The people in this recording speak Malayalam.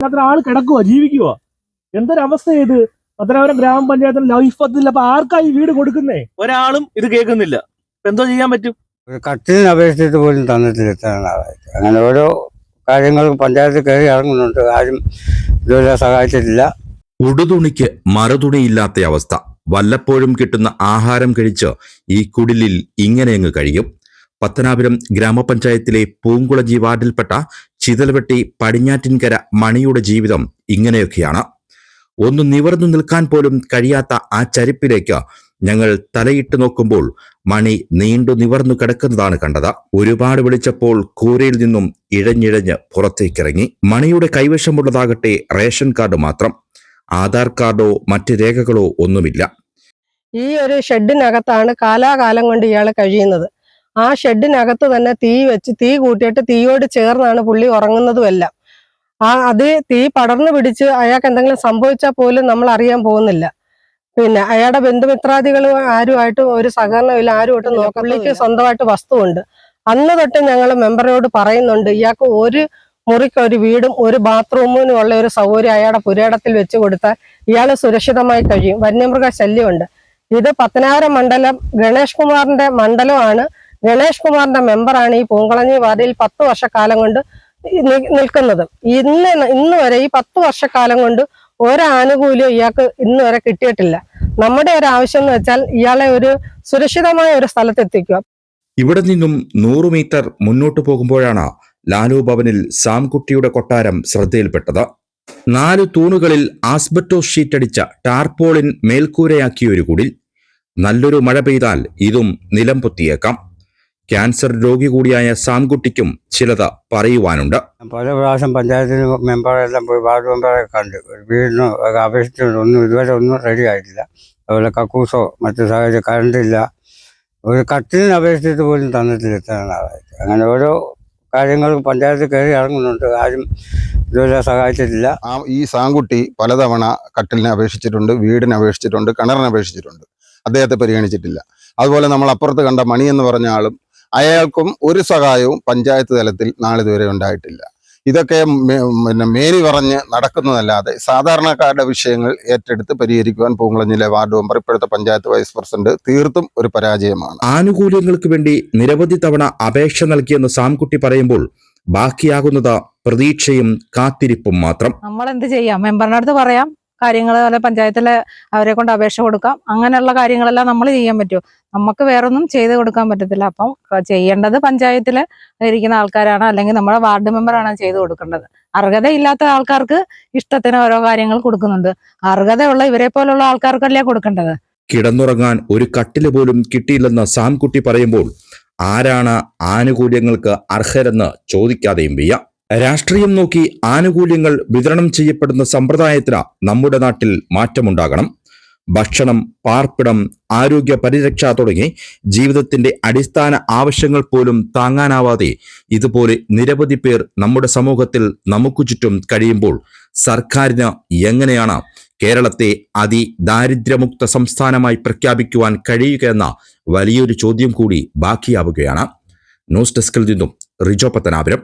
അത്ര ആള് കിടക്കുവോ ജീവിക്കുവോ? എന്തൊരവസ്ഥ ഇത്? പത്തനാപുരം ഗ്രാമപഞ്ചായത്തിന് ലൈഫ് പദ്ധതി അപ്പൊ ആർക്കായി വീട് കൊടുക്കുന്നേ? ഒരാളും ഇത് കേൾക്കുന്നില്ല. എന്തോ ചെയ്യാൻ പറ്റും? ഒരു കത്തിന് അപേക്ഷിച്ചിട്ട് പോലും തന്നിട്ടില്ല ഇത്ര നാളായിട്ട്. അങ്ങനെ ഓരോ കാര്യങ്ങൾ പഞ്ചായത്ത് കയറി ഇറങ്ങുന്നുണ്ട്, ആരും ഇതുവരെ സഹായിച്ചിട്ടില്ല. ഉടുതുണിക്ക് മറുതുണിയില്ലാത്ത അവസ്ഥ. വല്ലപ്പോഴും കിട്ടുന്ന ആഹാരം കഴിച്ച് ഈ കുടിലിൽ ഇങ്ങനെയങ്ങ് കഴിയും. പത്തനാപുരം ഗ്രാമപഞ്ചായത്തിലെ പൂങ്കുളജി വാർഡിൽപ്പെട്ട ചിതൽവെട്ടി പടിഞ്ഞാറ്റിൻകര മണിയുടെ ജീവിതം ഇങ്ങനെയൊക്കെയാണ്. ഒന്ന് നിവർന്നു നിൽക്കാൻ പോലും കഴിയാത്ത ആ ചരിപ്പിലേക്ക് ഞങ്ങൾ തലയിട്ട് നോക്കുമ്പോൾ മണി നീണ്ടു നിവർന്നു കിടക്കുന്നതാണ് കണ്ടത്. ഒരുപാട് വിളിച്ചപ്പോൾ കൂരയിൽ നിന്നും ഇഴഞ്ഞിഴഞ്ഞ് പുറത്തേക്കിറങ്ങി. മണിയുടെ കൈവശമുള്ളതാകട്ടെ റേഷൻ കാർഡ് മാത്രം. ആധാർ കാർഡോ മറ്റ് രേഖകളോ ഒന്നുമില്ല. ഈ ഒരു ഷെഡിനകത്താണ് കാലാകാലം കൊണ്ട് ഇയാൾ കഴിയുന്നത്. ആ ഷെഡിനകത്ത് തന്നെ തീ കൂട്ടിയിട്ട് തീയോട് ചേർന്നാണ് പുള്ളി ഉറങ്ങുന്നതുമെല്ലാം. അത് തീ പടർന്നു പിടിച്ച് അയാൾക്ക് എന്തെങ്കിലും സംഭവിച്ചാൽ പോലും നമ്മൾ അറിയാൻ പോകുന്നില്ല. പിന്നെ അയാളുടെ ബന്ധുമിത്രാദികൾ ആരുമായിട്ടും ഒരു സഹകരണമില്ല, ആരുമായിട്ടും നോക്കാം. പുള്ളിക്ക് സ്വന്തമായിട്ട് വസ്തുവുണ്ട്. അന്ന് തൊട്ട് ഞങ്ങൾ മെമ്പറോട് പറയുന്നുണ്ട്, ഇയാൾക്ക് ഒരു മുറിക്ക് ഒരു വീടും ഒരു ബാത്റൂമിനും ഉള്ള ഒരു സൗകര്യം അയാളുടെ പുരയിടത്തിൽ വെച്ച് കൊടുത്താൽ ഇയാൾ സുരക്ഷിതമായി കഴിയും. വന്യമൃഗ ശല്യമുണ്ട്. ഇത് പത്തനാപുരം മണ്ഡലം ഗണേഷ് കുമാറിന്റെ മണ്ഡലമാണ്. ഗണേഷ് കുമാറിന്റെ മെമ്പറാണ് ഈ പൂങ്കുളഞ്ഞി വാർഡിൽ 10 വർഷക്കാലം കൊണ്ട് നിൽക്കുന്നത്. ഇന്ന് വരെ ഈ 10 വർഷക്കാലം കൊണ്ട് ഒരാനുകൂല്യം ഇയാൾക്ക് ഇന്ന് വരെ കിട്ടിയിട്ടില്ല. നമ്മുടെ ഒരു ആവശ്യം എന്ന് വെച്ചാൽ ഇയാളെ ഒരു സുരക്ഷിതമായ ഒരു സ്ഥലത്തെത്തിക്കുക. ഇവിടെ നിന്നും 100 മീറ്റർ മുന്നോട്ട് പോകുമ്പോഴാണ് ലാലു ഭവനിൽ സാംകുട്ടിയുടെ കൊട്ടാരം ശ്രദ്ധയിൽപ്പെട്ടത്. 4 തൂണുകളിൽ ആസ്ബറ്റോസ് ഷീറ്റടിച്ച ടാർപോളിൻ മേൽക്കൂരയാക്കിയ ഒരു കുടിൽ. നല്ലൊരു മഴ പെയ്താൽ ഇതും നിലം പൊത്തിയേക്കാം. ക്യാൻസർ രോഗി കൂടിയായ സാംകുട്ടിക്കും ചിലത് പറയുവാനുണ്ട്. പല പ്രാവശ്യം പഞ്ചായത്തിന് മെമ്പറെല്ലാം പോയി, വാർഡ് മെമ്പറെ കണ്ട് വീടിന് അപേക്ഷിച്ചിട്ടുണ്ട്. ഇതുവരെ ഒന്നും റെഡി ആയിട്ടില്ല. അതുപോലെ കക്കൂസോ മറ്റു സാഹചര്യം കറണ്ടില്ല. ഒരു കത്തിന് അപേക്ഷിച്ചിട്ട് പോലും തന്നിട്ടില്ല ഇത്ര നാളായിട്ട്. അങ്ങനെ ഓരോ കാര്യങ്ങൾ പഞ്ചായത്ത് കയറി ഇറങ്ങുന്നുണ്ട്, ആരും ഇതുവരെ സഹായിച്ചിട്ടില്ല. ഈ സാംകുട്ടി പലതവണ കട്ടിലിനെ അപേക്ഷിച്ചിട്ടുണ്ട്, വീടിന് അപേക്ഷിച്ചിട്ടുണ്ട്, കിണറിന് അപേക്ഷിച്ചിട്ടുണ്ട്. അദ്ദേഹത്തെ പരിഗണിച്ചിട്ടില്ല. അതുപോലെ നമ്മൾ അപ്പുറത്ത് കണ്ട മണി എന്ന് പറഞ്ഞ ആളും, അയാൾക്കും ഒരു സഹായവും പഞ്ചായത്ത് തലത്തിൽ നാളിതുവരെ ഉണ്ടായിട്ടില്ല. ഇതൊക്കെ മേനി പറഞ്ഞ് നടക്കുന്നതല്ലാതെ സാധാരണക്കാരുടെ വിഷയങ്ങൾ ഏറ്റെടുത്ത് പരിഹരിക്കുവാൻ പൂങ്കുളഞ്ഞിലെ വാർഡ് മെമ്പർ, ഇപ്പോഴത്തെ പഞ്ചായത്ത് വൈസ് പ്രസിഡന്റ് തീർത്തും ഒരു പരാജയമാണ്. ആനുകൂല്യങ്ങൾക്ക് വേണ്ടി നിരവധി തവണ അപേക്ഷ നൽകിയെന്ന് സാംകുട്ടി പറയുമ്പോൾ ബാക്കിയാകുന്നത് പ്രതീക്ഷയും കാത്തിരിപ്പും മാത്രം. നമ്മൾ എന്ത് ചെയ്യാം? മെമ്പറിനടുത്ത് പറയാം കാര്യങ്ങൾ, അല്ലെ പഞ്ചായത്തിലെ അവരെ കൊണ്ട് അപേക്ഷ കൊടുക്കാം. അങ്ങനെയുള്ള കാര്യങ്ങളെല്ലാം നമ്മൾ ചെയ്യാൻ പറ്റുമോ? നമുക്ക് വേറൊന്നും ചെയ്ത് കൊടുക്കാൻ പറ്റത്തില്ല. അപ്പം ചെയ്യേണ്ടത് പഞ്ചായത്തിൽ ഇരിക്കുന്ന ആൾക്കാരാണ്, അല്ലെങ്കിൽ നമ്മുടെ വാർഡ് മെമ്പറാണ് ചെയ്ത് കൊടുക്കേണ്ടത്. അർഹതയില്ലാത്ത ആൾക്കാർക്ക് ഇഷ്ടത്തിന് ഓരോ കാര്യങ്ങൾ കൊടുക്കുന്നുണ്ട്. അർഹതയുള്ള ഇവരെ പോലുള്ള ആൾക്കാർക്കല്ലേ കൊടുക്കേണ്ടത്. കിടന്നുറങ്ങാൻ ഒരു കട്ടില് പോലും കിട്ടിയില്ലെന്ന് സാംകുട്ടി പറയുമ്പോൾ ആരാണ് ആനുകൂല്യങ്ങൾക്ക് അർഹരെന്ന് ചോദിക്കാതെയും വയ്യ. രാഷ്ട്രീയം നോക്കി ആനുകൂല്യങ്ങൾ വിതരണം ചെയ്യപ്പെടുന്ന സമ്പ്രദായത്തിന് നമ്മുടെ നാട്ടിൽ മാറ്റമുണ്ടാകണം. ഭക്ഷണം, പാർപ്പിടം, ആരോഗ്യ പരിരക്ഷ തുടങ്ങി ജീവിതത്തിന്റെ അടിസ്ഥാന ആവശ്യങ്ങൾ പോലും താങ്ങാനാവാതെ ഇതുപോലെ നിരവധി പേർ നമ്മുടെ സമൂഹത്തിൽ നമുക്ക് ചുറ്റും കഴിയുമ്പോൾ സർക്കാരിന് എങ്ങനെയാണ് കേരളത്തെ അതിദാരിദ്ര്യമുക്ത സംസ്ഥാനമായി പ്രഖ്യാപിക്കുവാൻ കഴിയുക എന്ന വലിയൊരു ചോദ്യം കൂടി ബാക്കിയാവുകയാണ്. ന്യൂസ് ഡെസ്കിൽ നിന്നും റിജോ പത്തനാപുരം.